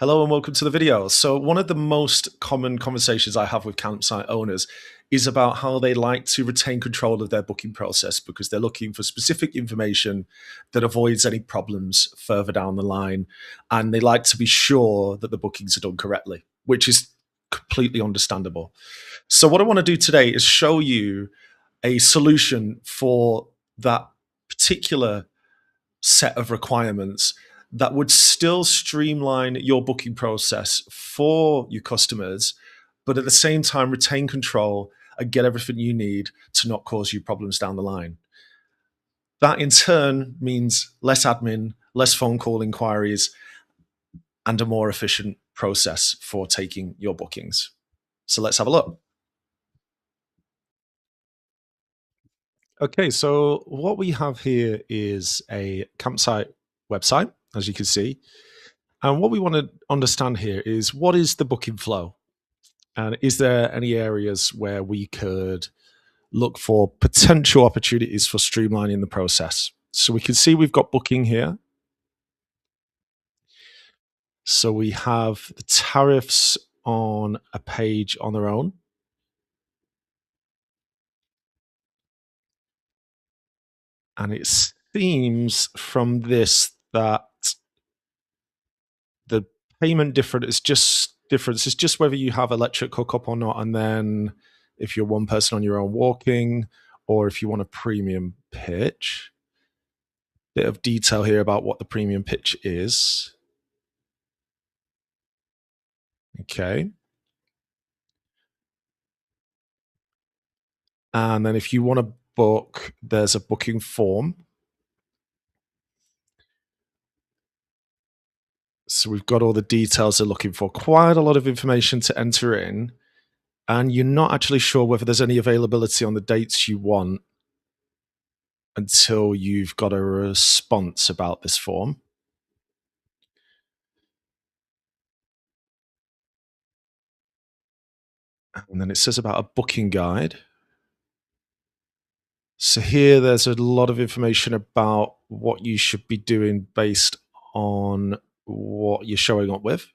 Hello and welcome to the video. So one of the most common conversations I have with campsite owners is about how they like to retain control of their booking process because they're looking for specific information that avoids any problems further down the line. And they like to be sure that the bookings are done correctly, which is completely understandable. So what I want to do today is show you a solution for that particular set of requirements that would still streamline your booking process for your customers, but at the same time retain control and get everything you need to not cause you problems down the line. That in turn means less admin, less phone call inquiries, and a more efficient process for taking your bookings. So let's have a look. Okay, so what we have here is a campsite website, as you can see. And what we want to understand here is what is the booking flow? And is there any areas where we could look for potential opportunities for streamlining the process? So we can see we've got booking here. So we have the tariffs on a page on their own. And it seems from this that the payment difference is just whether you have electric hookup or not, and then if you're one person on your own walking, or if you want a premium pitch. Bit of detail here about what the premium pitch is. Okay. And then if you want to book, there's a booking form. So we've got all the details they're looking for, quite a lot of information to enter in. And you're not actually sure whether there's any availability on the dates you want until you've got a response about this form. And then it says about a booking guide. So here there's a lot of information about what you should be doing based on what you're showing up with.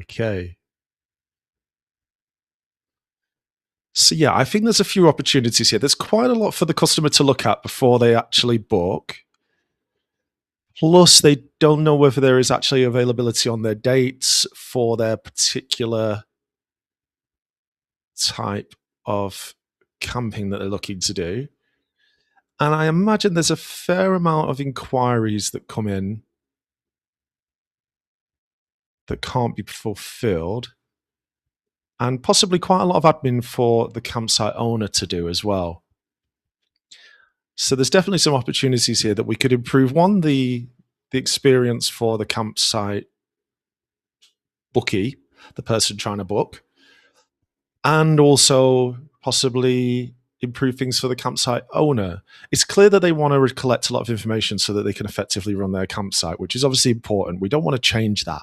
Okay. So yeah, I think there's a few opportunities here. There's quite a lot for the customer to look at before they actually book. Plus, they don't know whether there is actually availability on their dates for their particular type of camping that they're looking to do. And I imagine there's a fair amount of inquiries that come in that can't be fulfilled, and possibly quite a lot of admin for the campsite owner to do as well. So there's definitely some opportunities here that we could improve. One, the experience for the campsite bookie, the person trying to book, and also possibly improve things for the campsite owner. It's clear that they want to collect a lot of information so that they can effectively run their campsite, which is obviously important. We don't want to change that.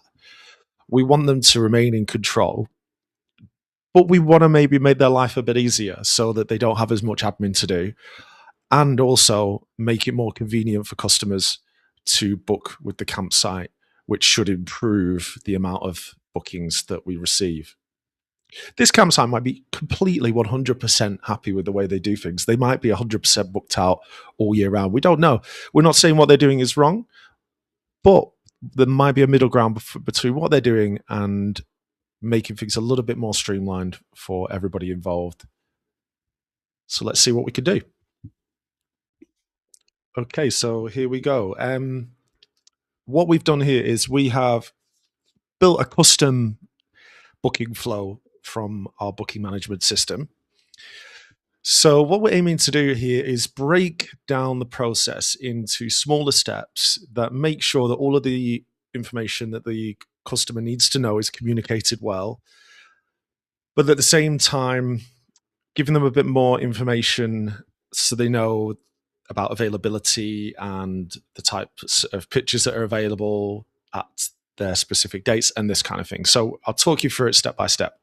We want them to remain in control, but we want to maybe make their life a bit easier so that they don't have as much admin to do, and also make it more convenient for customers to book with the campsite, which should improve the amount of bookings that we receive. This campsite might be completely 100% happy with the way they do things. They might be 100% booked out all year round. We don't know. We're not saying what they're doing is wrong, but there might be a middle ground between what they're doing and making things a little bit more streamlined for everybody involved. So let's see what we could do. Okay, so here we go. What we've done here is we have built a custom booking flow from our booking management system. So what we're aiming to do here is break down the process into smaller steps that make sure that all of the information that the customer needs to know is communicated well, but at the same time, giving them a bit more information so they know about availability and the types of pitches that are available at their specific dates and this kind of thing. So I'll talk you through it step by step.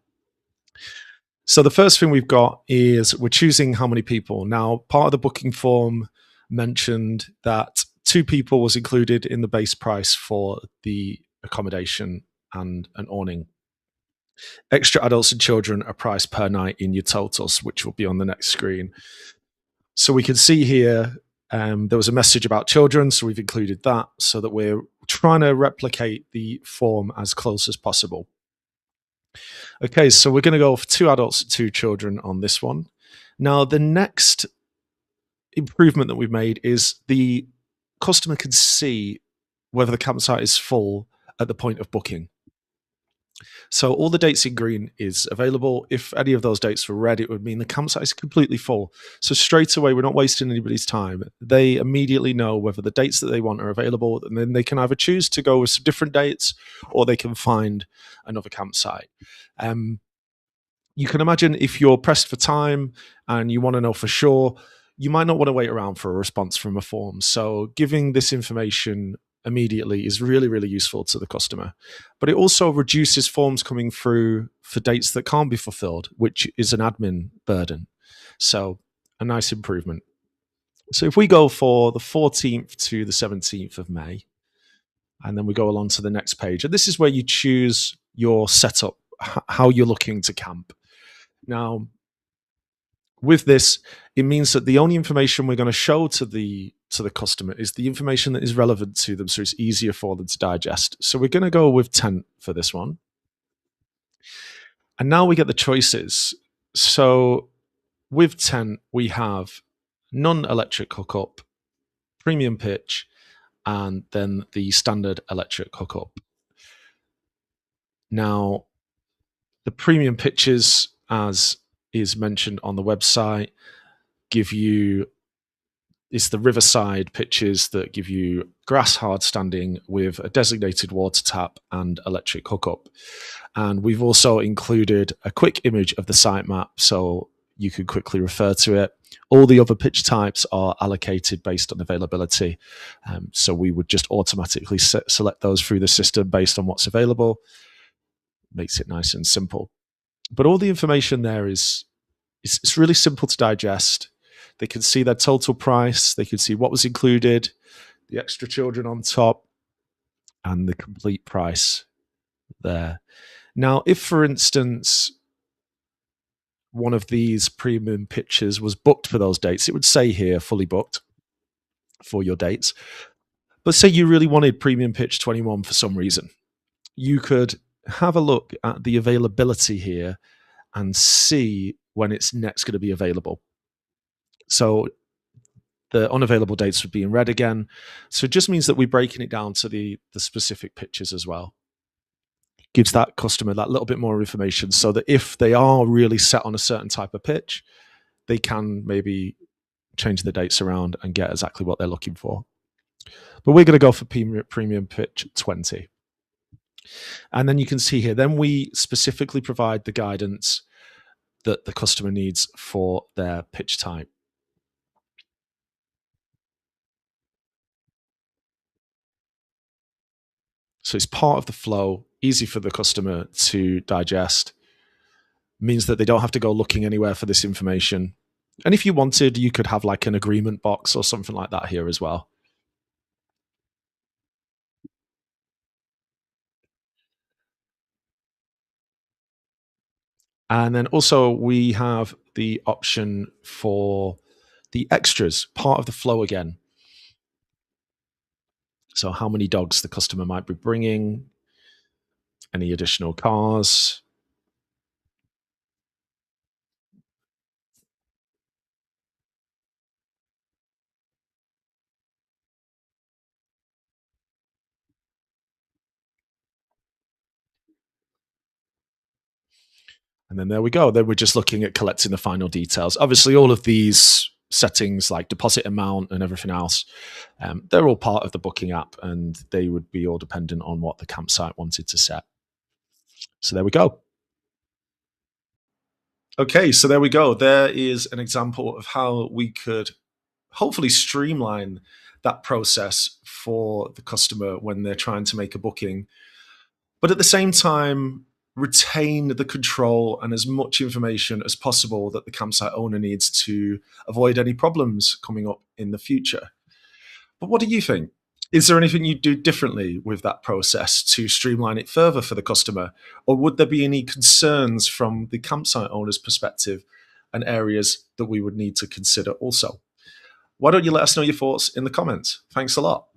So the first thing we've got is we're choosing how many people. Now, part of the booking form mentioned that 2 people was included in the base price for the accommodation and an awning. Extra adults and children are priced per night in your totals, which will be on the next screen. So we can see here there was a message about children, so we've included that so that we're trying to replicate the form as close as possible. Okay, so we're going to go for 2 adults and 2 children on this one. Now, the next improvement that we've made is the customer can see whether the campsite is full at the point of booking. So all the dates in green is available. If any of those dates were red, it would mean the campsite is completely full. So straight away, we're not wasting anybody's time. They immediately know whether the dates that they want are available, and then they can either choose to go with some different dates or they can find another campsite. You can imagine if you're pressed for time and you want to know for sure, you might not want to wait around for a response from a form. So giving this information immediately is really, really useful to the customer. But it also reduces forms coming through for dates that can't be fulfilled, which is an admin burden. So a nice improvement. So if we go for the 14th to the 17th of May, and then we go along to the next page, and this is where you choose your setup, how you're looking to camp. Now, with this, it means that the only information we're going to show to the customer is the information that is relevant to them, so it's easier for them to digest. So we're going to go with tent for this one. And now we get the choices. So with tent, we have non-electric hookup, premium pitch, and then the standard electric hookup. Now, the premium pitches, as is mentioned on the website, it's the riverside pitches that give you grass hard standing with a designated water tap and electric hookup. And we've also included a quick image of the site map so you can quickly refer to it. All the other pitch types are allocated based on availability. So we would just automatically select those through the system based on what's available. Makes it nice and simple. But all the information there it's really simple to digest. They can see their total price. They can see what was included, the extra children on top, and the complete price there. Now, if, for instance, one of these premium pitches was booked for those dates, it would say here, fully booked for your dates. But say you really wanted premium pitch 21 for some reason, you could have a look at the availability here and see when it's next going to be available. So the unavailable dates would be in red again. So it just means that we're breaking it down to the specific pitches as well. Gives that customer that little bit more information so that if they are really set on a certain type of pitch, they can maybe change the dates around and get exactly what they're looking for. But we're going to go for premium pitch 20. And then you can see here, then we specifically provide the guidance that the customer needs for their pitch type. So it's part of the flow, easy for the customer to digest, means that they don't have to go looking anywhere for this information. And if you wanted, you could have like an agreement box or something like that here as well. And then also we have the option for the extras, part of the flow again. So how many dogs the customer might be bringing, any additional cars. And then there we go. Then we're just looking at collecting the final details. Obviously, all of these settings like deposit amount and everything else, they're all part of the booking app and they would be all dependent on what the campsite wanted to set. So there we go. Okay, so there we go. There is an example of how we could hopefully streamline that process for the customer when they're trying to make a booking. But at the same time, retain the control and as much information as possible that the campsite owner needs to avoid any problems coming up in the future. But what do you think? Is there anything you'd do differently with that process to streamline it further for the customer? Or would there be any concerns from the campsite owner's perspective and areas that we would need to consider also? Why don't you let us know your thoughts in the comments? Thanks a lot.